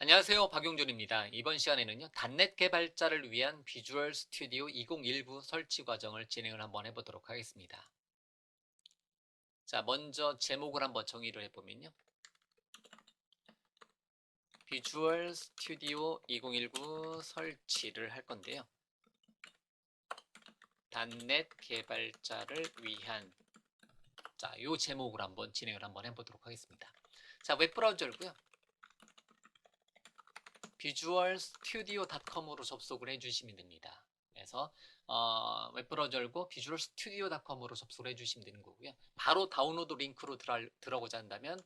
안녕하세요. 박용준입니다. 이번 시간에는요, 단넷 개발자를 위한 비주얼 스튜디오 2019 설치 과정을 진행을 한번 해보도록 하겠습니다. 자, 먼저 제목을 한번 정의를 해보면요. 비주얼 스튜디오 2019 설치를 할 건데요. 단넷 개발자를 위한 자, 요 제목으로 한번 진행을 한번 해보도록 하겠습니다. 자, 웹브라우저고요. visualstudio.com으로 접속을 해주시면 됩니다. 그래서 웹브라우저 열고 visualstudio.com으로 접속을 해주시면 되는 거고요. 바로 다운로드 링크로 들어가고자 한다면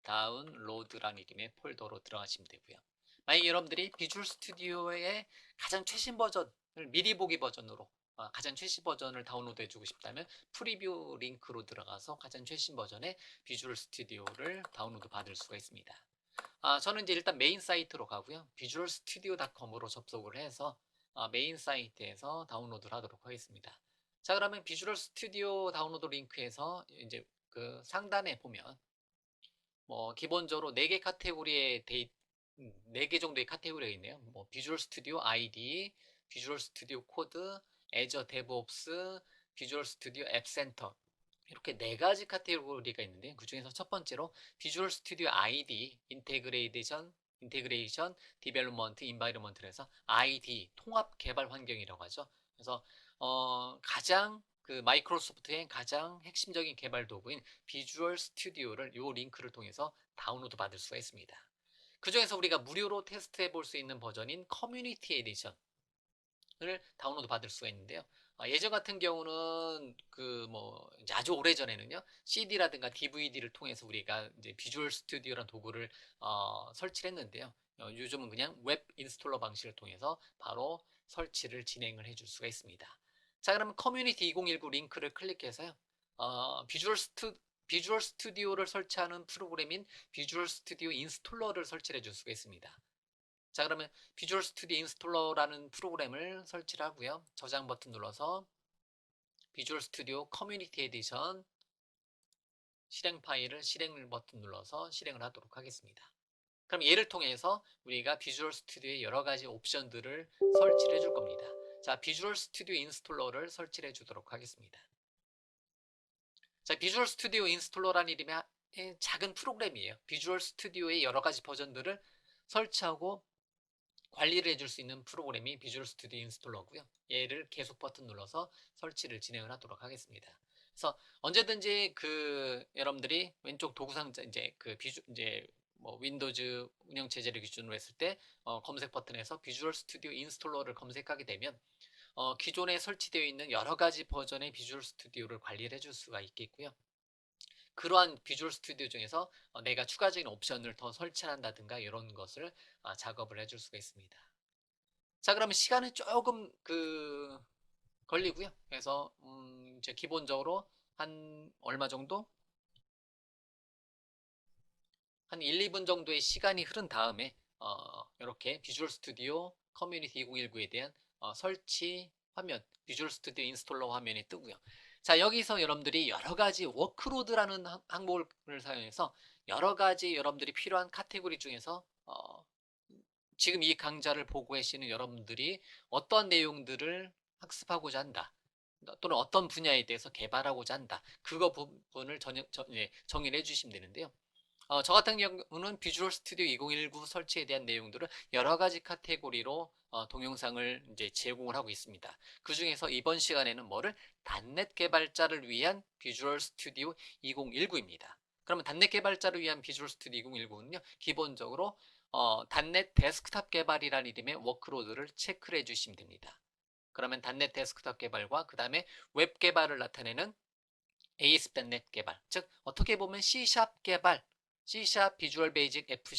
다운로드라는 이름의 폴더로 들어가시면 되고요. 만약 여러분들이 비주얼 스튜디오의 가장 최신 버전을 미리 보기 버전으로 가장 최신 버전을 다운로드 해주고 싶다면 프리뷰 링크로 들어가서 가장 최신 버전의 비주얼 스튜디오를 다운로드 받을 수가 있습니다. 저는 이제 일단 메인 사이트로 가고요. visualstudio.com으로 접속을 해서 메인 사이트에서 다운로드를 하도록 하겠습니다. 자, 그러면 비주얼 스튜디오 다운로드 링크에서 이제 그 상단에 보면 뭐 기본적으로 4개 카테고리에 4개 정도의 카테고리가 있네요. 뭐 비주얼 스튜디오 아이디, 비주얼 스튜디오 코드, 애저 데브옵스, 비주얼 스튜디오 앱 센터 이렇게 4가지 카테고리가 있는데 그 중에서 첫 번째로 비주얼 스튜디오 아이디 인테그레이션 디벨롭먼트 인바이러먼트를 해서 아이디 통합 개발 환경이라고 하죠. 그래서 가장 그 마이크로소프트의 가장 핵심적인 개발 도구인 비주얼 스튜디오를 이 링크를 통해서 다운로드 받을 수가 있습니다. 그 중에서 우리가 무료로 테스트해 볼 수 있는 버전인 커뮤니티 에디션을 다운로드 받을 수가 있는데요. 예전 같은 경우는 그 뭐 아주 오래 전에는요 CD라든가 DVD를 통해서 우리가 이제 비주얼 스튜디오라는 도구를 설치를 했는데요. 요즘은 그냥 웹 인스톨러 방식을 통해서 바로 설치를 진행을 해줄 수가 있습니다. 자, 그러면 커뮤니티 2019 링크를 클릭해서요. 비주얼 스튜디오를 설치하는 프로그램인 비주얼 스튜디오 인스톨러를 설치를 해줄 수가 있습니다. 자, 그러면 비주얼 스튜디오 인스톨러라는 프로그램을 설치를 하고요. 저장 버튼 눌러서 비주얼 스튜디오 커뮤니티 에디션 실행 파일을 실행 버튼 눌러서 실행을 하도록 하겠습니다. 그럼 얘를 통해서 우리가 비주얼 스튜디오의 여러 가지 옵션들을 설치를 해줄 겁니다. 자, 비주얼 스튜디오 인스톨러를 설치를 해주도록 하겠습니다. 자, 비주얼 스튜디오 인스톨러라는 이름의 작은 프로그램이에요. 비주얼 스튜디오의 여러 가지 버전들을 설치하고 관리를 해줄 수 있는 프로그램이 비주얼 스튜디오 인스톨러고요. 얘를 계속 버튼 눌러서 설치를 진행을 하도록 하겠습니다. 그래서 언제든지 그 여러분들이 왼쪽 도구 상자 이제 뭐 윈도우즈 운영 체제를 기준으로 했을 때 검색 버튼에서 비주얼 스튜디오 인스톨러를 검색하게 되면 기존에 설치되어 있는 여러 가지 버전의 비주얼 스튜디오를 관리를 해줄 수가 있겠고요. 그러한 비주얼 스튜디오 중에서 내가 추가적인 옵션을 더 설치한다든가 이런 것을 작업을 해줄 수가 있습니다. 자, 그러면 시간은 조금 걸리고요. 그래서 이제 기본적으로 한 얼마 정도? 한 1, 2분 정도의 시간이 흐른 다음에 이렇게 비주얼 스튜디오 커뮤니티 2019에 대한 설치 화면, 비주얼 스튜디오 인스톨러 화면이 뜨고요. 자, 여기서 여러분들이 여러 가지 워크로드라는 항목을 사용해서 여러 가지 여러분들이 필요한 카테고리 중에서 지금 이 강좌를 보고 계시는 여러분들이 어떤 내용들을 학습하고자 한다. 또는 어떤 분야에 대해서 개발하고자 한다. 그거 부분을 정의를 해주시면 되는데요. 저 같은 경우는 비주얼 스튜디오 2019 설치에 대한 내용들을 여러 가지 카테고리로 동영상을 이제 제공을 하고 있습니다. 그 중에서 이번 시간에는 뭐를 단넷 개발자를 위한 비주얼 스튜디오 2019입니다. 그러면 단넷 개발자를 위한 비주얼 스튜디오 2019는요, 기본적으로 단넷 데스크탑 개발이라는 이름의 워크로드를 체크를 해주시면 됩니다. 그러면 단넷 데스크탑 개발과 그 다음에 웹 개발을 나타내는 ASP.NET 개발, 즉 어떻게 보면 C# 개발, C# 비주얼 베이직, F#,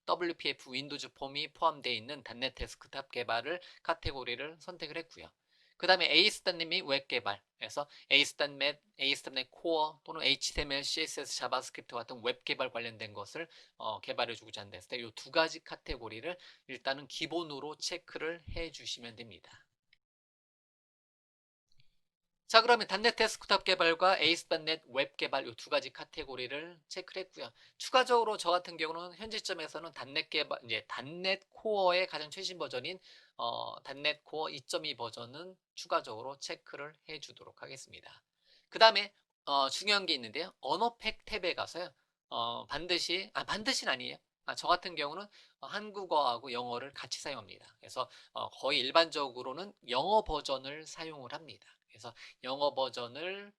WPF 윈도우즈 폼이 포함되어 있는 단넷 데스크탑 개발을 카테고리를 선택을 했고요. 그 다음에 ASP.NET 및 웹 개발에서 ASP.NET, ASP.NET Core 또는 HTML, CSS, 자바스크립트 같은 웹 개발 관련된 것을 개발해주고자 한다 했을 때 이 두 가지 카테고리를 일단은 기본으로 체크를 해주시면 됩니다. 자, 그러면 단넷 데스크톱 개발과 ASP.NET 웹 개발 이 두 가지 카테고리를 체크를 했고요. 추가적으로 저 같은 경우는 현재 시점에서는 단넷 개발, 이제 단넷 코어의 가장 최신 버전인 단넷 코어 2.2 버전은 추가적으로 체크를 해주도록 하겠습니다. 그 다음에 중요한 게 있는데요. 언어팩 탭에 가서요. 반드시는 아니에요. 저 같은 경우는 한국어하고 영어를 같이 사용합니다. 그래서 거의 일반적으로는 영어 버전을 사용을 합니다. 그래서 영어 버전을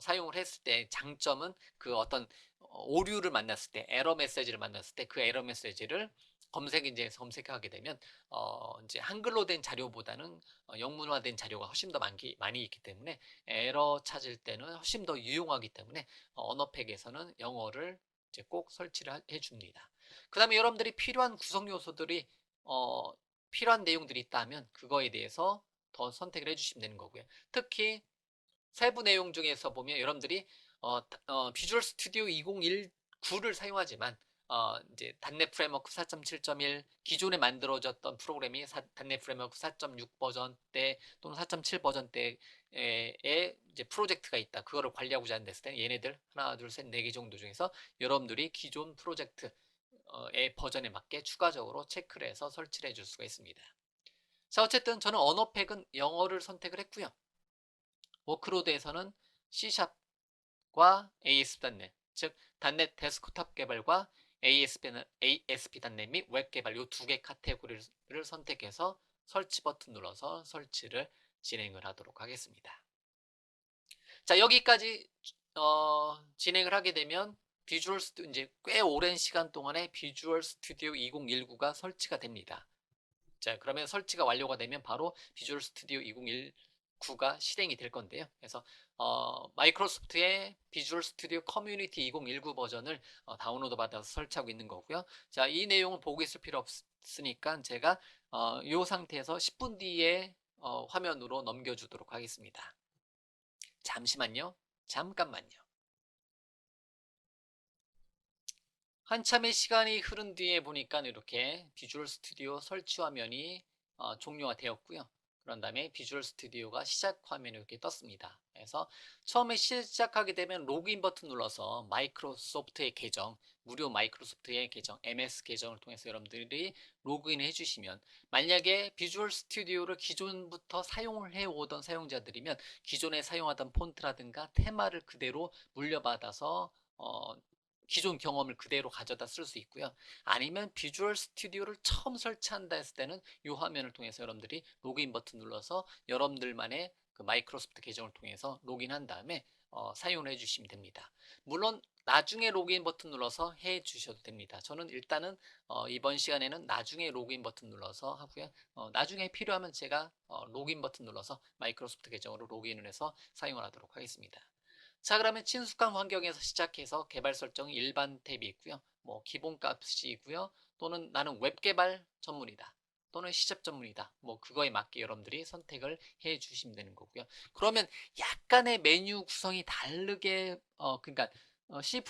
사용을 했을 때 장점은 그 어떤 오류를 만났을 때, 에러 메시지를 만났을 때 그 에러 메시지를 검색인지에서 검색하게 되면 이제 한글로 된 자료보다는 영문화된 자료가 훨씬 더 많이 있기 때문에 에러 찾을 때는 훨씬 더 유용하기 때문에 언어팩에서는 영어를 이제 꼭 설치를 해줍니다. 그 다음에 여러분들이 필요한 구성 요소들이 어, 필요한 내용들이 있다면 그거에 대해서 더 선택을 해주시면 되는 거고요. 특히 세부 내용 중에서 보면 여러분들이 비주얼 스튜디오 2019를 사용하지만 이제 단넷 프레임워크 4.7.1 기존에 만들어졌던 프로그램이 단넷 프레임워크 4.6 버전 때 또는 4.7 버전 때에 이제 프로젝트가 있다. 그거를 관리하고자 하는 됐을 때 얘네들 하나, 둘, 셋, 네 개 정도 중에서 여러분들이 기존 프로젝트의 버전에 맞게 추가적으로 체크를 해서 설치를 해줄 수가 있습니다. 자, 어쨌든 저는 언어팩은 영어를 선택을 했고요. 워크로드에서는 C샵과 ASP.NET, 즉 단넷 데스크톱 개발과 ASP.NET 및 웹 개발 이 두 개 카테고리를 선택해서 설치 버튼 눌러서 설치를 진행을 하도록 하겠습니다. 자, 여기까지 진행을 하게 되면 비주얼 스튜디오 이제 꽤 오랜 시간 동안에 비주얼 스튜디오 2019가 설치가 됩니다. 자, 그러면 설치가 완료가 되면 바로 비주얼 스튜디오 2019가 실행이 될 건데요. 그래서 마이크로소프트의 비주얼 스튜디오 커뮤니티 2019 버전을 다운로드 받아서 설치하고 있는 거고요. 자, 이 내용을 보고 있을 필요 없으니까 제가 이 상태에서 10분 뒤에 화면으로 넘겨주도록 하겠습니다. 잠시만요. 잠깐만요. 한참의 시간이 흐른 뒤에 보니까 이렇게 비주얼 스튜디오 설치 화면이 종료가 되었고요. 그런 다음에 비주얼 스튜디오가 시작 화면이 이렇게 떴습니다. 그래서 처음에 시작하게 되면 로그인 버튼 눌러서 마이크로소프트의 계정, 무료 마이크로소프트의 계정, MS 계정을 통해서 여러분들이 로그인을 해주시면 만약에 비주얼 스튜디오를 기존부터 사용을 해오던 사용자들이면 기존에 사용하던 폰트라든가 테마를 그대로 물려받아서 기존 경험을 그대로 가져다 쓸 수 있고요. 아니면 비주얼 스튜디오를 처음 설치한다 했을 때는 이 화면을 통해서 여러분들이 로그인 버튼 눌러서 여러분들만의 그 마이크로소프트 계정을 통해서 로그인한 다음에 사용을 해주시면 됩니다. 물론 나중에 로그인 버튼 눌러서 해 주셔도 됩니다. 저는 일단은 이번 시간에는 나중에 로그인 버튼 눌러서 하고요. 나중에 필요하면 제가 로그인 버튼 눌러서 마이크로소프트 계정으로 로그인을 해서 사용을 하도록 하겠습니다. 자, 그러면 친숙한 환경에서 시작해서 개발 설정이 일반 탭이 있고요. 뭐 기본 값이 있고요. 또는 나는 웹 개발 전문이다. 또는 시접 전문이다. 뭐 그거에 맞게 여러분들이 선택을 해 주시면 되는 거고요. 그러면 약간의 메뉴 구성이 다르게 그러니까 C++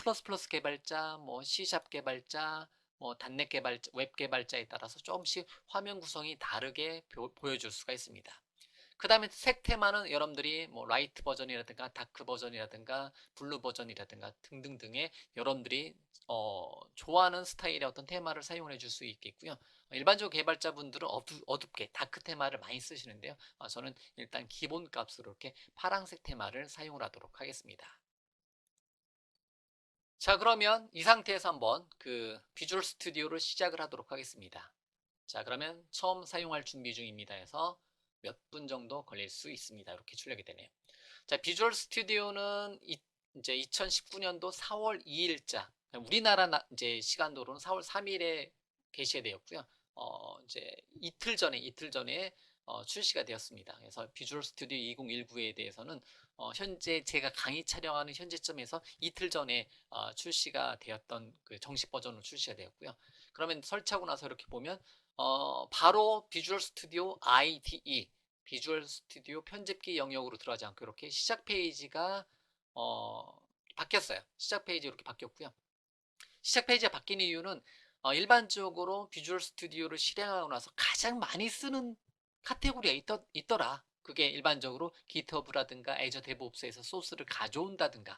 개발자, 뭐 C샵 개발자, 뭐 단넷 개발자, 웹 개발자에 따라서 조금씩 화면 구성이 다르게 보여줄 수가 있습니다. 그 다음에 색 테마는 여러분들이 뭐 라이트 버전이라든가 다크 버전이라든가 블루 버전이라든가 등등등의 여러분들이 좋아하는 스타일의 어떤 테마를 사용을 해줄 수 있겠고요. 일반적으로 개발자분들은 어둡게 다크 테마를 많이 쓰시는데요. 저는 일단 기본 값으로 이렇게 파란색 테마를 사용을 하도록 하겠습니다. 자, 그러면 이 상태에서 한번 그 비주얼 스튜디오를 시작을 하도록 하겠습니다. 자, 그러면 처음 사용할 준비 중입니다 해서 몇 분 정도 걸릴 수 있습니다. 이렇게 출력이 되네요. 자, 비주얼 스튜디오는 이제 2019년도 4월 2일자 우리나라 이제 시간으로는 4월 3일에 게시가 되었고요. 이제 이틀 전에 출시가 되었습니다. 그래서 비주얼 스튜디오 2019에 대해서는 현재 제가 강의 촬영하는 현재점에서 이틀 전에 출시가 되었던 그 정식 버전으로 출시가 되었고요. 그러면 설치하고 나서 이렇게 보면 바로 비주얼 스튜디오 IDE 비주얼 스튜디오 편집기 영역으로 들어가지 않고 이렇게 시작 페이지가 바뀌었어요. 시작 페이지 이렇게 바뀌었고요. 시작 페이지가 바뀐 이유는 일반적으로 비주얼 스튜디오를 실행하고 나서 가장 많이 쓰는 카테고리가 있더라. 그게 일반적으로 GitHub라든가 애저 데브옵스에서 소스를 가져온다든가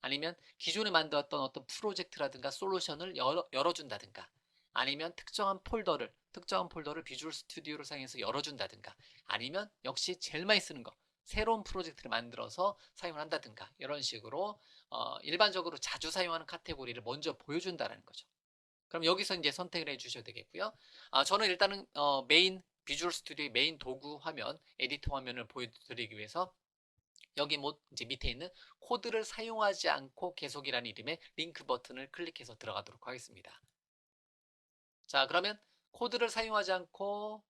아니면 기존에 만들었던 어떤 프로젝트라든가 솔루션을 열어준다든가 아니면 특정한 폴더를 비주얼 스튜디오를 사용해서 열어준다든가 아니면 역시 제일 많이 쓰는 거 새로운 프로젝트를 만들어서 사용을 한다든가 이런 식으로 일반적으로 자주 사용하는 카테고리를 먼저 보여준다는 거죠. 그럼 여기서 이제 선택을 해 주셔도 되겠고요. 저는 일단은 메인 비주얼 스튜디오의 메인 도구 화면, 에디터 화면을 보여드리기 위해서 여기 뭐 이제 밑에 있는 코드를 사용하지 않고 계속이라는 이름의 링크 버튼을 클릭해서 들어가도록 하겠습니다. 자, 그러면 코드를 사용하지 않고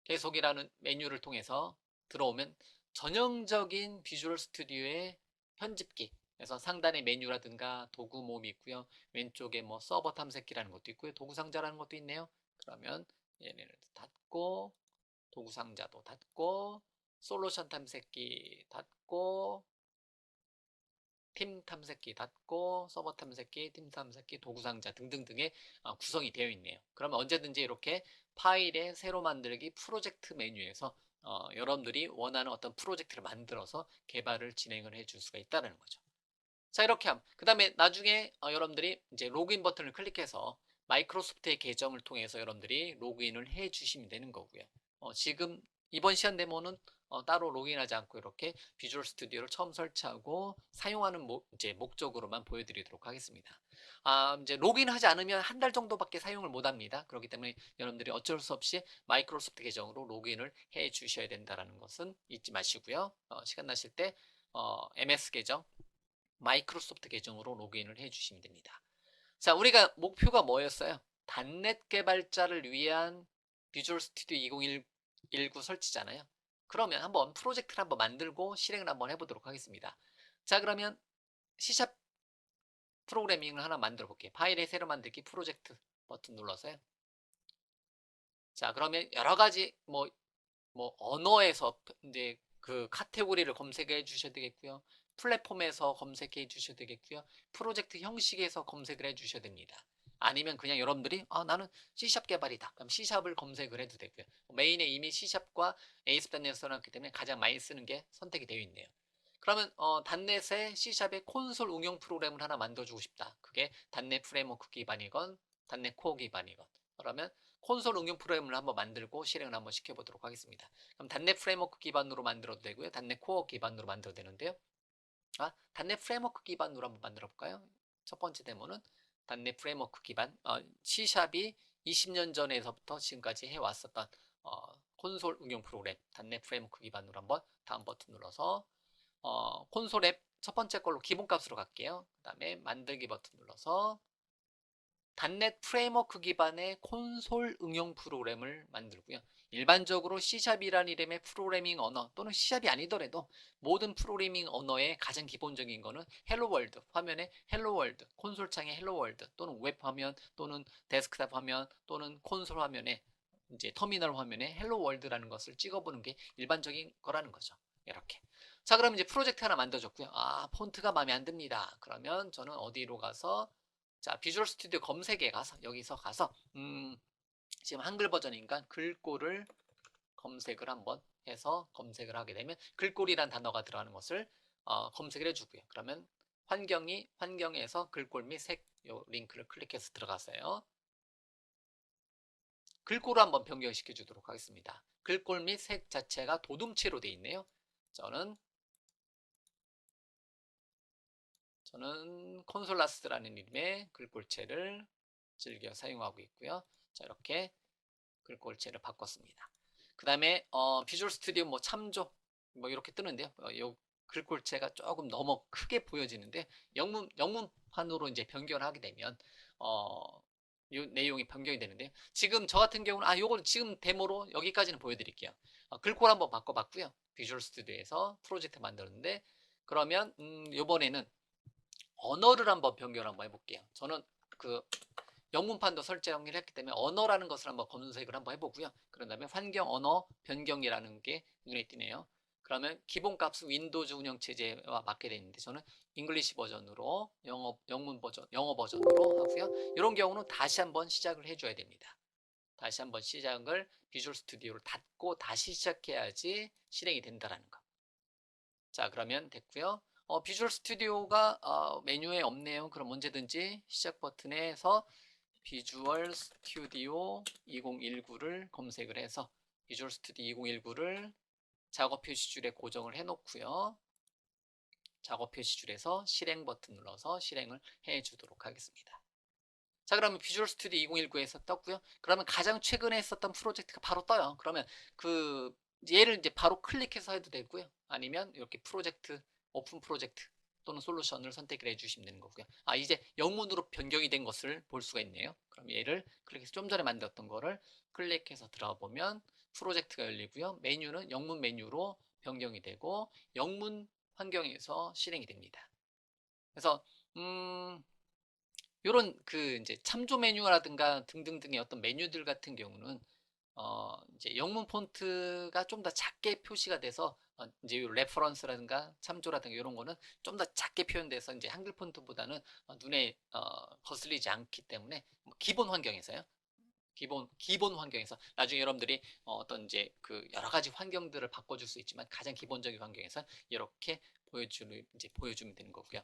계속이라는 메뉴를 통해서 들어오면 전형적인 비주얼 스튜디오의 편집기 그래서 상단에 메뉴라든가 도구 모음이 있고요. 왼쪽에 뭐 서버 탐색기라는 것도 있고요. 도구 상자라는 것도 있네요. 그러면 얘네를 닫고 도구 상자도 닫고 솔루션 탐색기 닫고 팀 탐색기 닫고 서버 탐색기, 팀 탐색기, 도구 상자 등등등의 구성이 되어 있네요. 그러면 언제든지 이렇게 파일에 새로 만들기 프로젝트 메뉴에서 여러분들이 원하는 어떤 프로젝트를 만들어서 개발을 진행을 해줄 수가 있다는 거죠. 자, 이렇게 함. 그 다음에 나중에 여러분들이 이제 로그인 버튼을 클릭해서 마이크로소프트의 계정을 통해서 여러분들이 로그인을 해 주시면 되는 거고요. 지금 이번 시연 데모는 따로 로그인하지 않고 이렇게 비주얼 스튜디오를 처음 설치하고 사용하는 이제 목적으로만 보여드리도록 하겠습니다. 이제 로그인하지 않으면 한 달 정도밖에 사용을 못 합니다. 그렇기 때문에 여러분들이 어쩔 수 없이 마이크로소프트 계정으로 로그인을 해 주셔야 된다는 것은 잊지 마시고요. 시간 나실 때 MS 계정 마이크로소프트 계정으로 로그인을 해주시면 됩니다. 자, 우리가 목표가 뭐였어요? 단넷 개발자를 위한 비주얼 스튜디오 2019 설치잖아요. 그러면 한번 프로젝트를 한번 만들고 실행을 한번 해보도록 하겠습니다. 자, 그러면 C샵 프로그래밍을 하나 만들어 볼게요. 파일에 새로 만들기 프로젝트 버튼 눌러서요. 자, 그러면 여러 가지 뭐 언어에서 이제 그 카테고리를 검색해 주셔야 되겠고요. 플랫폼에서 검색해 주셔야 되겠고요. 프로젝트 형식에서 검색을 해 주셔야 됩니다. 아니면 그냥 여러분들이 나는 C샵 개발이다. 그럼 C샵을 검색을 해도 되고요. 메인에 이미 C샵과 ASP.NET 써놨기 때문에 가장 많이 쓰는 게 선택이 되어 있네요. 그러면 단넷에 C샵의 콘솔 응용 프로그램을 하나 만들어주고 싶다. 그게 단넷 프레임워크 기반이건 단넷 코어 기반이건 그러면 콘솔 응용 프로그램을 한번 만들고 실행을 한번 시켜보도록 하겠습니다. 그럼 단넷 프레임워크 기반으로 만들어도 되고요. 단넷 코어 기반으로 만들어도 되는데요. 단넷 프레임워크 기반으로 한번 만들어 볼까요? 첫 번째 데모는 단넷 프레임워크 기반 C샵이 20년 전에서부터 지금까지 해왔었던 콘솔 응용 프로그램 단넷 프레임워크 기반으로 한번 다음 버튼 눌러서 콘솔 앱 첫 번째 걸로 기본값으로 갈게요. 그 다음에 만들기 버튼 눌러서 단넷 프레임워크 기반의 콘솔 응용 프로그램을 만들고요. 일반적으로 C샵이라는 이름의 프로그래밍 언어 또는 C샵이 아니더라도 모든 프로그래밍 언어의 가장 기본적인 거는 헬로 월드, 화면에 헬로 월드, 콘솔 창에 헬로 월드 또는 웹 화면 또는 데스크탑 화면 또는 콘솔 화면에 이제 터미널 화면에 헬로 월드라는 것을 찍어보는 게 일반적인 거라는 거죠. 이렇게. 자, 그럼 이제 프로젝트 하나 만들어줬고요. 폰트가 마음에 안 듭니다. 그러면 저는 어디로 가서 자, 비주얼 스튜디오 검색에 가서 여기서 가서 지금 한글 버전이니까 글꼴을 검색을 한번 해서 검색을 하게 되면 글꼴이란 단어가 들어가는 것을 검색을 해주고요. 그러면 환경에서 글꼴 및 색 요 링크를 클릭해서 들어가세요. 글꼴을 한번 변경시켜 주도록 하겠습니다. 글꼴 및 색 자체가 도둠체로 되어 있네요. 저는 콘솔라스라는 이름의 글꼴체를 즐겨 사용하고 있고요. 자, 이렇게 글꼴체를 바꿨습니다. 그 다음에 비주얼 스튜디오 뭐 참조 뭐 이렇게 뜨는데요. 요 글꼴체가 조금 너무 크게 보여지는데 영문판으로 이제 변경을 하게 되면 요 내용이 변경이 되는데요. 지금 저 같은 경우는 요걸 지금 데모로 여기까지는 보여드릴게요. 글꼴 한번 바꿔봤고요. 비주얼 스튜디오에서 프로젝트 만들었는데 그러면 요번에는 언어를 한번 변경을 한번 해볼게요. 저는 그 영문판도 설정을 했기 때문에 언어라는 것을 한번 검색을 한번 해보고요. 그런 다음에 환경 언어 변경이라는 게 눈에 띄네요. 그러면 기본값은 윈도우즈 운영체제와 맞게 되어 있는데 저는 잉글리시 버전으로 영어 버전으로 하고요. 이런 경우는 다시 한번 시작을 해줘야 됩니다. 다시 한번 시작을 비주얼 스튜디오를 닫고 다시 시작해야지 실행이 된다라는 거. 자, 그러면 됐고요. 비주얼 스튜디오가 메뉴에 없네요. 그럼 언제든지 시작 버튼에서 비주얼 스튜디오 2019를 검색을 해서 비주얼 스튜디오 2019를 작업 표시줄에 고정을 해 놓고요. 작업 표시줄에서 실행 버튼 눌러서 실행을 해 주도록 하겠습니다. 자, 그러면 비주얼 스튜디오 2019에서 떴고요. 그러면 가장 최근에 했었던 프로젝트가 바로 떠요. 그러면 그 얘를 이제 바로 클릭해서 해도 되고요. 아니면 이렇게 프로젝트, 오픈 프로젝트 또는 솔루션을 선택을 해주시면 되는 거고요. 이제 영문으로 변경이 된 것을 볼 수가 있네요. 그럼 얘를 클릭해서 좀 전에 만들었던 거를 클릭해서 들어가 보면 프로젝트가 열리고요. 메뉴는 영문 메뉴로 변경이 되고 영문 환경에서 실행이 됩니다. 그래서 요런 그 이제 참조 메뉴라든가 등등등의 어떤 메뉴들 같은 경우는 이제 영문 폰트가 좀 더 작게 표시가 돼서 이제 요 레퍼런스라든가 참조라든가 이런 거는 좀 더 작게 표현돼서 이제 한글 폰트보다는 눈에 거슬리지 않기 때문에 뭐 기본 환경에서요. 기본 환경에서 나중에 여러분들이 어떤 이제 그 여러 가지 환경들을 바꿔줄 수 있지만 가장 기본적인 환경에서 이렇게 보여주면 되는 거고요.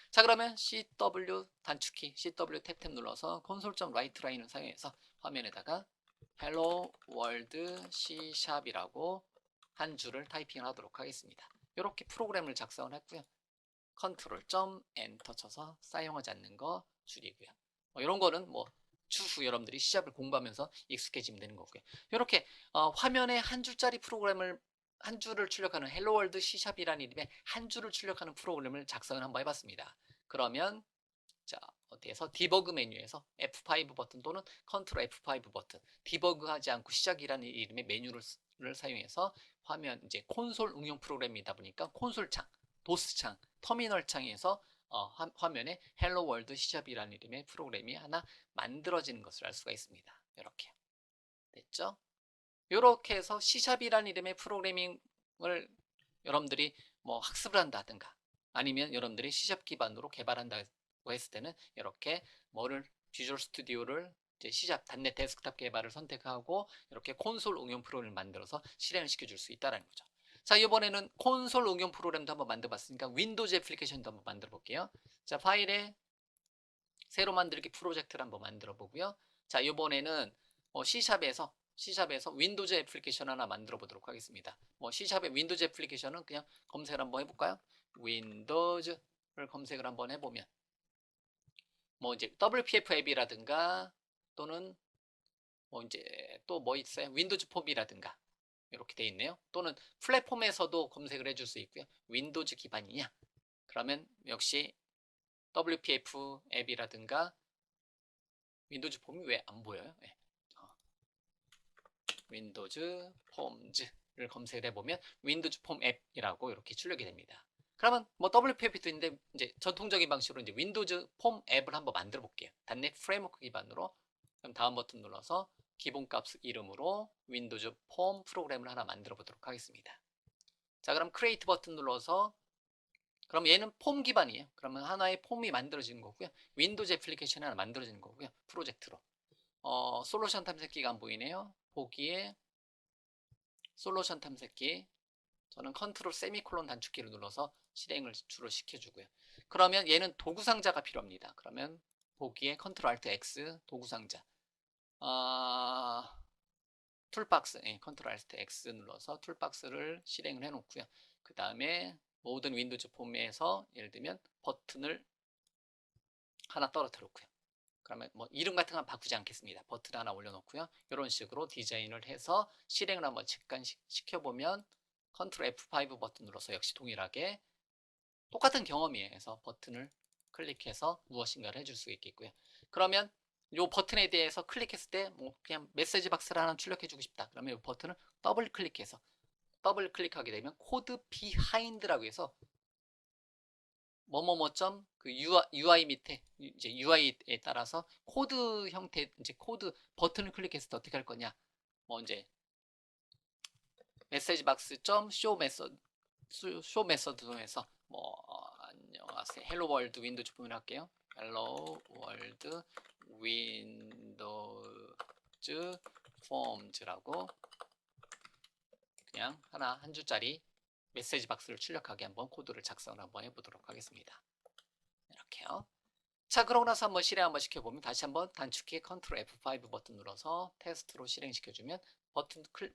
자, 그러면 CW 단축키 CW 탭 눌러서 console.write 라인을 사용해서 화면에다가 hello world C# 이라고 한 줄을 타이핑을 하도록 하겠습니다. 이렇게 프로그램을 작성을 했고요. 컨트롤 점 엔터 쳐서 사용하지 않는 거 줄이고요. 이런 거는 뭐 추후 여러분들이 시잡을 공부하면서 익숙해지면 되는 거고요. 이렇게 화면에 한 줄짜리 프로그램을 한 줄을 출력하는 헬로 월드 C샵이라는 이름의 한 줄을 출력하는 프로그램을 작성을 한번 해봤습니다. 그러면 자, 어디에서 디버그 메뉴에서 F5 버튼 또는 컨트롤 F5 버튼 디버그하지 않고 시작이라는 이름의 메뉴를 사용해서 화면 이제 콘솔 응용 프로그램이다 보니까 콘솔 창, 도스 창, 터미널 창에서 화면에 헬로 월드 C샵이라는 이름의 프로그램이 하나 만들어지는 것을 알 수가 있습니다. 이렇게 됐죠? 이렇게 해서 C샵이라는 이름의 프로그래밍을 여러분들이 뭐 학습을 한다든가 아니면 여러분들이 C샵 기반으로 개발한다고 했을 때는 이렇게 비주얼 스튜디오를 이제 C샵 .NET 데스크탑 개발을 선택하고 이렇게 콘솔 응용 프로그램을 만들어서 실행을 시켜줄 수 있다는 거죠. 자, 이번에는 콘솔 응용 프로그램도 한번 만들어봤으니까 윈도우즈 애플리케이션도 한번 만들어 볼게요. 자, 파일에 새로 만들기 프로젝트를 한번 만들어 보고요. 자, 이번에는 C샵에서 윈도우즈 애플리케이션 하나 만들어 보도록 하겠습니다. C샵의 윈도우즈 애플리케이션은 그냥 검색을 한번 해볼까요? 윈도우즈를 검색을 한번 해보면 이제 WPF 앱이라든가 또는 이제 또 뭐 있어요? 윈도우즈 폼이라든가 이렇게 돼 있네요. 또는 플랫폼에서도 검색을 해줄 수 있고요. 윈도우즈 기반이냐? 그러면 역시 WPF 앱이라든가 윈도우즈 폼이 왜 안 보여요? 네. 윈도우즈 폼즈를 검색을 해보면 윈도우즈 폼 앱이라고 이렇게 출력이 됩니다. 그러면 WPF도 있는데 이제 전통적인 방식으로 이제 윈도우즈 폼 앱을 한번 만들어 볼게요. .NET 프레임워크 기반으로. 그럼 다음 버튼 눌러서 기본값 이름으로 윈도우즈 폼 프로그램을 하나 만들어 보도록 하겠습니다. 자, 그럼 크리에이트 버튼 눌러서 그럼 얘는 폼 기반이에요. 그러면 하나의 폼이 만들어지는 거고요. 윈도우즈 애플리케이션이 하나 만들어지는 거고요. 프로젝트로. 솔루션 탐색기가 안 보이네요. 보기에 솔루션 탐색기. 저는 컨트롤 세미콜론 단축키를 눌러서 실행을 주로 시켜주고요. 그러면 얘는 도구 상자가 필요합니다. 그러면 보기에 컨트롤 알트 X 도구 상자. 툴박스, 컨트롤 알트 X 눌러서 툴박스를 실행을 해놓고요. 그 다음에 모든 윈도우즈 폼에서 예를 들면 버튼을 하나 떨어뜨렸고요. 그러면 이름 같은 건 바꾸지 않겠습니다. 버튼 하나 올려놓고요. 이런 식으로 디자인을 해서 실행을 한번 잠깐 시켜보면 컨트롤 F5 버튼 눌러서 역시 동일하게 똑같은 경험이에요. 그래서 버튼을 클릭해서 무엇인가를 해줄 수 있겠고요. 그러면 이 버튼에 대해서 클릭했을 때 그냥 메시지 박스를 하나 출력해주고 싶다. 그러면 이 버튼을 더블 클릭하게 되면 코드 비하인드라고 해서 뭐뭐뭐점 그 UI 밑에 이제 UI에 따라서 코드 형태 이제 코드 버튼을 클릭했을 때 어떻게 할 거냐 이제 메시지 박스 쇼 메서드 통해서 안녕하세요 헬로 월드 윈도우즈 폼을 할게요. 헬로 월드 윈도우즈 forms라고 그냥 한 줄짜리 메시지 박스를 출력하게 한번 코드를 작성을 한번 해보도록 하겠습니다. 이렇게요. 자, 그러고 나서 한번 실행 한번 시켜보면 다시 한번 단축키 Ctrl F5 버튼 눌러서 테스트로 실행시켜주면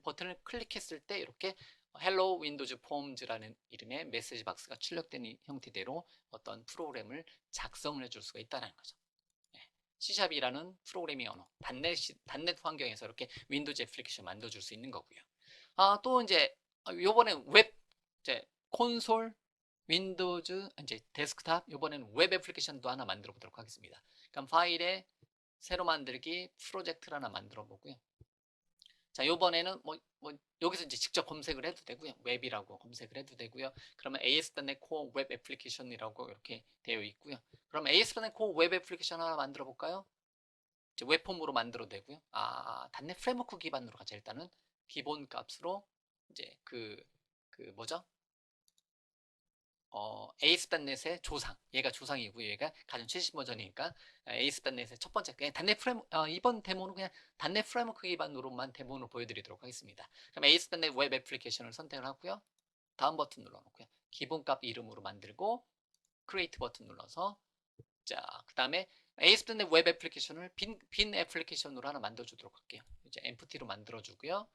버튼을 클릭했을 때 이렇게 Hello Windows Forms라는 이름의 메시지 박스가 출력된 형태대로 어떤 프로그램을 작성을 해줄 수가 있다는 거죠. C샵이라는 프로그래밍 언어, 단넷 환경에서 이렇게 윈도우즈 애플리케이션 만들어줄 수 있는 거고요. 또 이제 요번엔 웹, 이제 콘솔, 윈도우즈, 이제 데스크탑, 요번에는 웹 애플리케이션도 하나 만들어 보도록 하겠습니다. 그럼 파일에 새로 만들기 프로젝트를 하나 만들어 보고요. 자, 요번에는 여기서 이제 직접 검색을 해도 되고요. 웹이라고 검색을 해도 되고요. 그러면 ASP.NET Core 웹 애플리케이션이라고 이렇게 되어 있고요. 그럼 ASP.NET Core 웹 애플리케이션 하나 만들어 볼까요? 이제 웹폼으로 만들어도 되고요. 단넷 프레임워크 기반으로 가자. 일단은 기본 값으로 이제 뭐죠? ASP.NET의 조상, 얘가 조상이고 얘가 가장 최신 버전이니까 ASP.NET의 첫 번째 그냥 이번 데모는 그냥 단넷 프레임워크 기반으로만 데모를 보여드리도록 하겠습니다. 그럼 ASP.NET 웹 애플리케이션을 선택을 하고요. 다음 버튼 눌러놓고요. 기본값 이름으로 만들고 크리에이트 버튼 눌러서 자, 그 다음에 ASP.NET 웹 애플리케이션을 빈 애플리케이션으로 하나 만들어주도록 할게요. 이제 empty로 만들어주고요.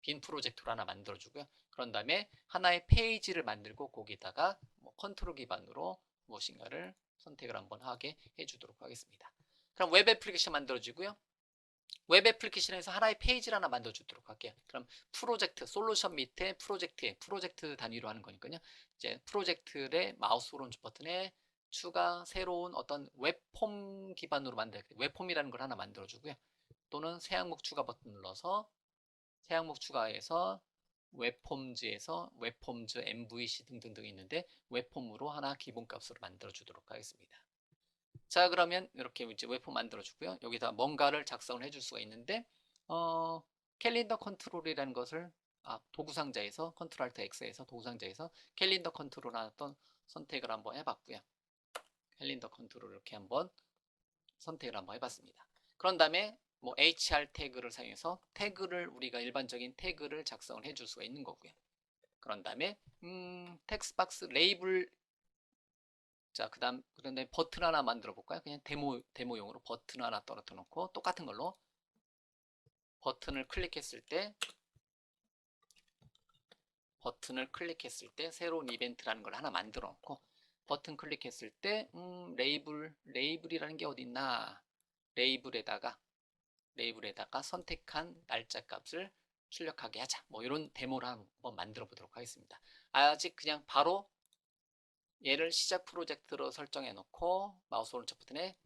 빈 프로젝트로 하나 만들어주고요. 그런 다음에 하나의 페이지를 만들고 거기다가 컨트롤 기반으로 무엇인가를 선택을 한번 하게 해주도록 하겠습니다. 그럼 웹 애플리케이션 만들어주고요. 웹 애플리케이션에서 하나의 페이지를 하나 만들어주도록 할게요. 그럼 프로젝트, 솔루션 밑에 프로젝트 단위로 하는 거니까요. 이제 프로젝트의 마우스 오른쪽 버튼에 추가, 새로운 어떤 웹폼 기반으로 웹폼이라는 걸 하나 만들어주고요. 또는 새 항목 추가 버튼 눌러서 새 항목 추가해서 웹폼즈에서 웹폼즈, MVC 등등등 있는데 웹폼으로 하나 기본값으로 만들어 주도록 하겠습니다. 자, 그러면 이렇게 이제 웹폼 만들어 주고요. 여기다 뭔가를 작성을 해줄 수가 있는데 캘린더 컨트롤이라는 것을 도구 상자에서 컨트롤 알트 X에서 도구 상자에서 캘린더 컨트롤 하나 또 선택을 한번 해봤고요. 캘린더 컨트롤 이렇게 한번 선택을 한번 해봤습니다. 그런 다음에 HR 태그를 사용해서 태그를 우리가 일반적인 태그를 작성을 해줄 수가 있는 거고요. 그런 다음에 텍스트 박스 레이블 자, 그다음에 버튼 하나 만들어 볼까요? 그냥 데모용으로 버튼 하나 떨어뜨려 놓고 똑같은 걸로 버튼을 클릭했을 때 새로운 이벤트라는 걸 하나 만들어 놓고 버튼 클릭했을 때 레이블이라는 게 어디 있나? 레이블에다가 선택한 날짜 값을 출력하게 하자. 이런 데모를 한번 만들어 보도록 하겠습니다. 아직 그냥 바로 얘를 시작 프로젝트로 설정해 놓고 마우스 오른쪽 버튼에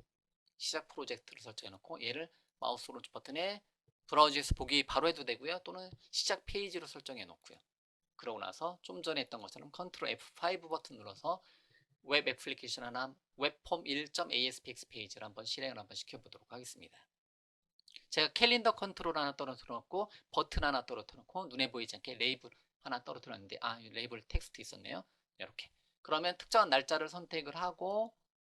시작 프로젝트로 설정해 놓고 얘를 마우스 오른쪽 버튼에 브라우저에서 보기 바로 해도 되고요. 또는 시작 페이지로 설정해 놓고요. 그러고 나서 좀 전에 했던 것처럼 Ctrl F5 버튼 눌러서 웹 애플리케이션 하나 웹폼 1.aspx 페이지를 한번 실행을 한번 시켜보도록 하겠습니다. 제가 캘린더 컨트롤 하나 떨어뜨려 놓고 버튼 하나 떨어뜨려 놓고 눈에 보이지 않게 레이블 하나 떨어뜨려 놨는데 레이블 텍스트 있었네요. 이렇게 그러면 특정한 날짜를 선택을 하고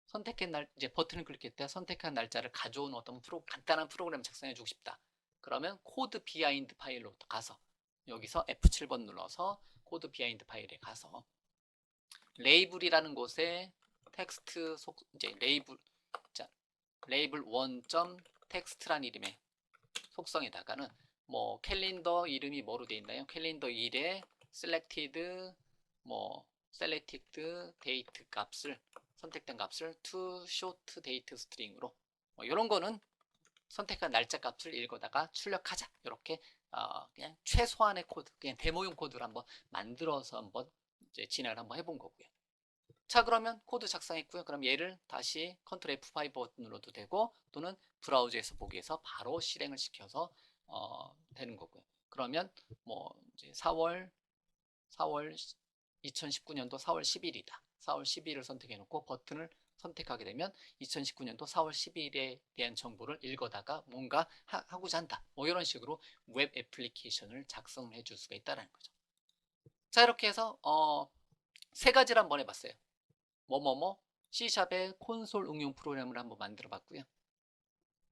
선택한 이제 버튼을 클릭했을 때 선택한 날짜를 가져온 어떤 간단한 프로그램 작성해 주고 싶다. 그러면 코드 비하인드 파일로 가서 여기서 F7번 눌러서 코드 비하인드 파일에 가서 레이블이라는 곳에 텍스트 이제 레이블 1.텍스트란 이름의 속성에다가는 캘린더 이름이 뭐로 되어 있나요? 캘린더 1에 selected date 값을 선택된 값을 to short date string으로 이런 거는 선택한 날짜 값을 읽어다가 출력하자. 이렇게 그냥 최소한의 코드, 그냥 데모용 코드를 한번 만들어서 한번 이제 진행을 한번 해본 거고요. 자, 그러면 코드 작성했고요. 그럼 얘를 다시 Ctrl F5 버튼 눌러도 되고 또는 브라우저에서 보기에서 바로 실행을 시켜서 되는 거고요. 그러면 이제 2019년도 4월 10일이다. 4월 10일을 선택해 놓고 버튼을 선택하게 되면 2019년도 4월 10일에 대한 정보를 읽어다가 뭔가 하고자 한다. 이런 식으로 웹 애플리케이션을 작성해 줄 수가 있다는 거죠. 자, 이렇게 해서 세 가지를 한번 해봤어요. C샵의 콘솔 응용 프로그램을 한번 만들어 봤고요.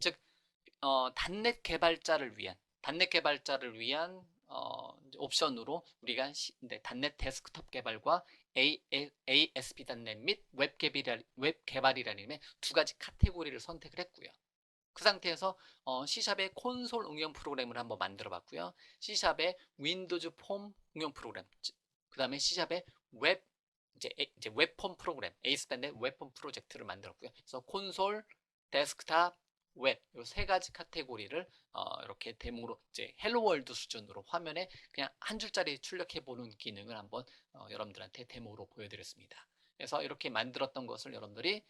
즉 단넷 개발자를 위한 이제 옵션으로 우리가 단넷 데스크톱 개발과 ASP.NET 및 웹 개발이라는 두 가지 카테고리를 선택을 했고요. 그 상태에서 C샵의 콘솔 응용 프로그램을 한번 만들어 봤고요. C샵의 윈도우즈 폼 응용 프로그램, 그 다음에 C샵의 이제 웹폼 프로그램, ASP.NET 웹폼 프로젝트를 만들었고요. 그래서 콘솔, 데스크탑, 웹, 이 세 가지 카테고리를 이렇게 데모로 이제 헬로 월드 수준으로 화면에 그냥 한 줄짜리 출력해 보는 기능을 한번 여러분들한테 데모로 보여드렸습니다. 그래서 이렇게 만들었던 것을 여러분들이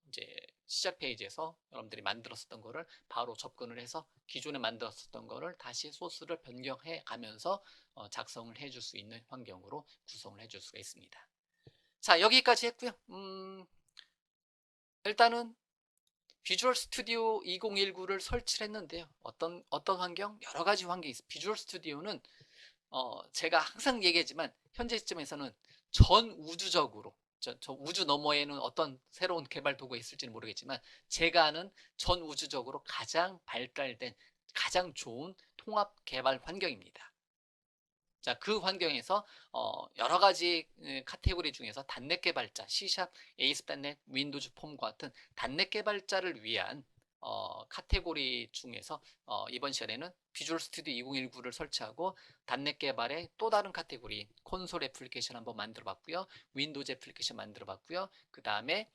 이제 시작 페이지에서 여러분들이 만들었었던 거를 바로 접근을 해서 기존에 만들었었던 거를 다시 소스를 변경해 가면서 작성을 해줄 수 있는 환경으로 구성을 해줄 수가 있습니다. 자, 여기까지 했고요. 일단은 비주얼 스튜디오 2019를 설치를 했는데요. 어떤 환경? 여러 가지 환경이 있어요. 비주얼 스튜디오는 제가 항상 얘기하지만 현재 시점에서는 전 우주적으로 저 우주 너머에는 어떤 새로운 개발 도구가 있을지는 모르겠지만 제가 아는 전 우주적으로 가장 발달된 가장 좋은 통합 개발 환경입니다. 자, 그 환경에서 여러 가지 카테고리 중에서 단넷 개발자, C샵, ASP.NET, 윈도우즈 폼과 같은 단넷 개발자를 위한 카테고리 중에서 이번 시간에는 비주얼 스튜디오 2019를 설치하고 단넷 개발의 또 다른 카테고리 콘솔 애플리케이션 한번 만들어 봤고요. 윈도우즈 애플리케이션 만들어 봤고요. 그 다음에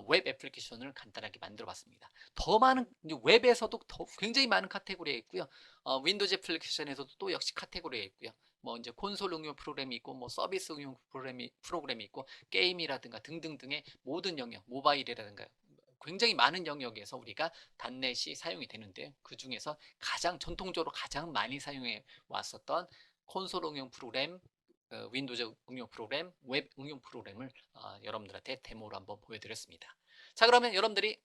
웹 애플리케이션을 간단하게 만들어 봤습니다. 더 많은 웹에서도 굉장히 많은 카테고리가 있고요. 윈도우즈 애플리케이션에서도 또 역시 카테고리가 있고요. 뭐 이제 콘솔 응용 프로그램이 있고 뭐 서비스 응용 프로그램이 있고 게임이라든가 등등등의 모든 영역, 모바일이라든가 굉장히 많은 영역에서 우리가 단넷이 사용이 되는데 그 중에서 가장 전통적으로 가장 많이 사용해 왔었던 콘솔 응용 프로그램, 윈도우즈 응용 프로그램, 웹 응용 프로그램을 여러분들한테 데모로 한번 보여드렸습니다. 자, 그러면 여러분들이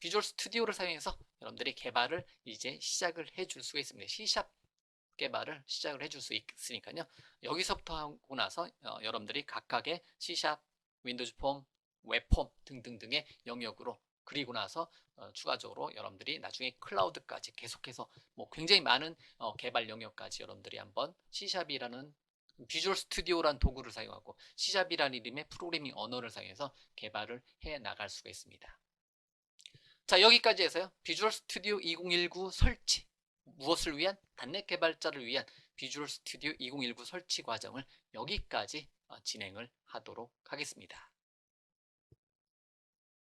비주얼 스튜디오를 사용해서 여러분들이 개발을 이제 시작을 해줄 수가 있습니다. C샵 개발을 시작을 해줄 수 있으니까요. 여기서부터 하고 나서 여러분들이 각각의 C샵, 윈도우즈 폼, 웹폼 등등등의 영역으로 그리고 나서 추가적으로 여러분들이 나중에 클라우드까지 계속해서 뭐 굉장히 많은 개발 영역까지 여러분들이 한번 C샵이라는 비주얼 스튜디오란 도구를 사용하고 C샵이라는 이름의 프로그래밍 언어를 사용해서 개발을 해 나갈 수가 있습니다. 자, 여기까지 해서요. 비주얼 스튜디오 2019 설치, 무엇을 위한? 단넷 개발자를 위한 비주얼 스튜디오 2019 설치 과정을 여기까지 진행을 하도록 하겠습니다.